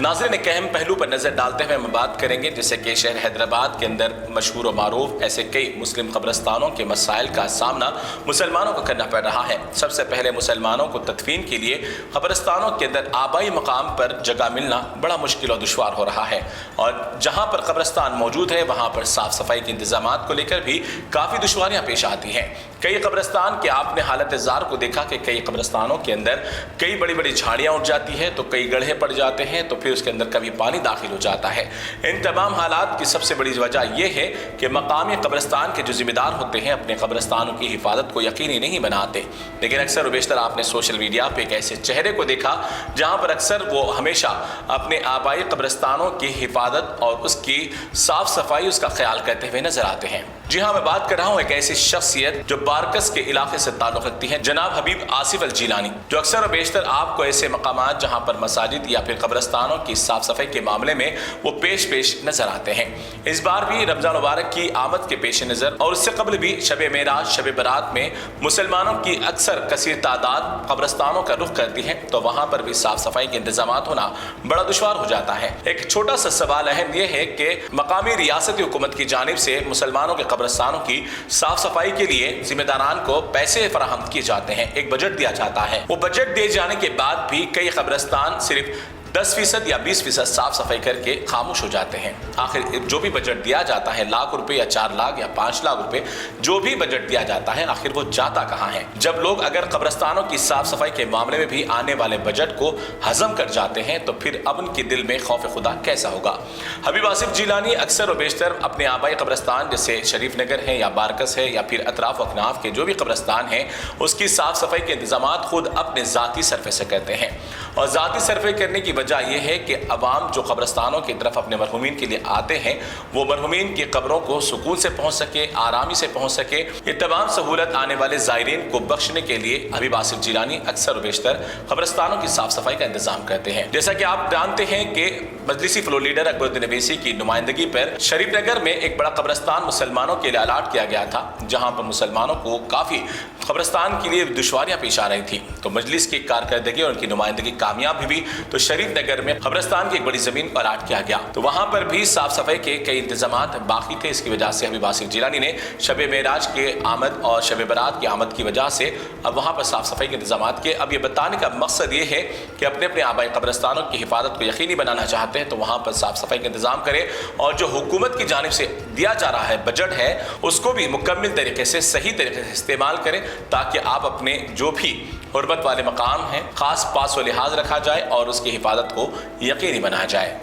नाज़रीन, एक अहम पहलू पर नज़र डालते हुए हम बात करेंगे, जैसे कि शहर हैदराबाद के अंदर मशहूर व मारूफ ऐसे कई मुस्लिम कब्रस्तानों के मसाइल का सामना मुसलमानों को करना पड़ रहा है। सबसे पहले मुसलमानों को तदफीन के लिए कब्रस्तानों के अंदर आबाई मकाम पर जगह मिलना बड़ा मुश्किल और दुश्वार हो रहा है, और जहाँ पर कब्रस्तान मौजूद है वहाँ पर साफ़ सफाई के इंतजामात को लेकर भी काफ़ी दुश्वारियाँ पेश आती हैं। कई कब्रस्तान के आपने हालत ज़ार को देखा कि कई कब्रस्तानों के अंदर कई बड़ी बड़ी झाड़ियाँ उठ जाती है, तो कई गड्ढे पड़ जाते हैं, तो फिर उसके अंदर कभी पानी दाखिल हो जाता है। इन तमाम हालात की सबसे बड़ी वजह यह है कि मकामी कब्रस्तान के जो जिम्मेदार होते हैं अपने कब्रस्तानों की हिफाजत को यकीनी नहीं बनाते। लेकिन अक्सर व बेशतर आपने सोशल मीडिया पे एक ऐसे चेहरे को देखा जहाँ पर अक्सर वो हमेशा अपने आबाई कब्रस्तानों की हिफाजत और उसकी साफ सफाई, उसका ख्याल करते हुए नजर आते हैं। जी हाँ, मैं बात कर रहा हूँ एक ऐसी शख्सियत जो बारकस के इलाके से ताल्लुक़ रखती है, जनाब हबीब आसिफ अल जीलानी, जो अक्सर व बेशतर आपको ऐसे मकामात जहाँ पर मसाजिद या फिर कब्रस्तानों की साफ सफाई के मामले में वो पेश नजर आते हैं। इस बार भी रमजान मुबारक की आमद के पेश नज़र और उससे कबल भी शब मेराज, शब बरात में मुसलमानों की अक्सर कसीर तादाद कब्रस्तानों का रुख करती है, तो वहाँ पर भी साफ सफाई के इंतजामात होना बड़ा दुश्वार हो जाता है। एक छोटा सा सवाल अहम यह है कि मकामी रियासती हुकूमत की जानिब से मुसलमानों के कब्रस्तानों की साफ सफाई के लिए जिम्मेदारान को पैसे फराहम किए जाते हैं, एक बजट दिया जाता है। वो बजट दिए जाने के बाद भी कई कब्रस्तान सिर्फ 10% या 20% साफ सफाई करके खामोश हो जाते हैं। आखिर जो भी बजट दिया जाता है, लाख रुपए या 4 लाख या 5 लाख रुपए, जो भी बजट दिया जाता है, आखिर वो जाता कहाँ है? जब लोग अगर कब्रस्तानों की साफ सफाई के मामले में भी आने वाले बजट को हजम कर जाते हैं, तो फिर अब उनके दिल में खौफ खुदा कैसा होगा? हबीब आसिफ जीलानी अक्सर व बेशतर अपने आबाई कब्रस्तान जैसे शरीफ नगर है या बारकस है या फिर अतराफ अकनाफ के जो भी कब्रस्तान हैं, उसकी साफ सफाई के इंतजामात खुद अपने ज़ाती सरफे से करते हैं। और ज़ाती सरफे करने की वजह यह है कि अवाम जो कब्रस्तानों की तरफ अपने मरहूमीन के लिए आते हैं, वो मरहूमीन की कब्रों को सुकून से पहुँच सके, आरामी से पहुँच सके। ये तमाम सहूलत आने वाले ज़ायरीन को बख्शने के लिए हबीब आसिफ जीलानी अक्सर व बेशतर कब्रस्तानों की साफ सफाई का इंतजाम करते हैं। जैसा कि आप जानते हैं कि मजलिसी फ्लोर लीडर अकबरुद्दीन अवैसी की नुमाइंदगी पर शरीफ नगर में एक बड़ा कब्रस्तान मुसलमानों के लिए अलाट किया गया था, जहाँ पर मुसलमानों को काफ़ी कब्रस्तान के लिए दुश्वारियाँ पेश आ रही थी। तो मजलिस की कारकर्दगी और उनकी नुमाइंदगी कामयाब हुई, तो शरीफ नगर में कब्रस्तान की एक बड़ी जमीन पर अलाट किया गया, तो वहां पर भी साफ सफाई के कई इंतजामात बाकी थे। इसकी वजह से हबीब आसिफ जीलानी ने शब मेराज के आमद और शब बरात की आमद की वजह से अब वहां पर साफ सफाई के इंतजामात के। अब ये बताने का मकसद ये है कि अपने अपने आबाई कब्रस्तानों की हिफाजत को यकीनी बनाना चाहते हैं, तो वहां पर साफ सफाई का इंतजाम करें, और जो हुकूमत की जानिब से दिया जा रहा है बजट है, उसको भी मुकम्मल तरीके से, सही तरीके से इस्तेमाल करें, ताकि आप अपने जो भी हुर्मत वाले मकाम हैं, खास पास व लिहाज रखा जाए और उसकी हिफाजत को यकीनी बनाया जाए।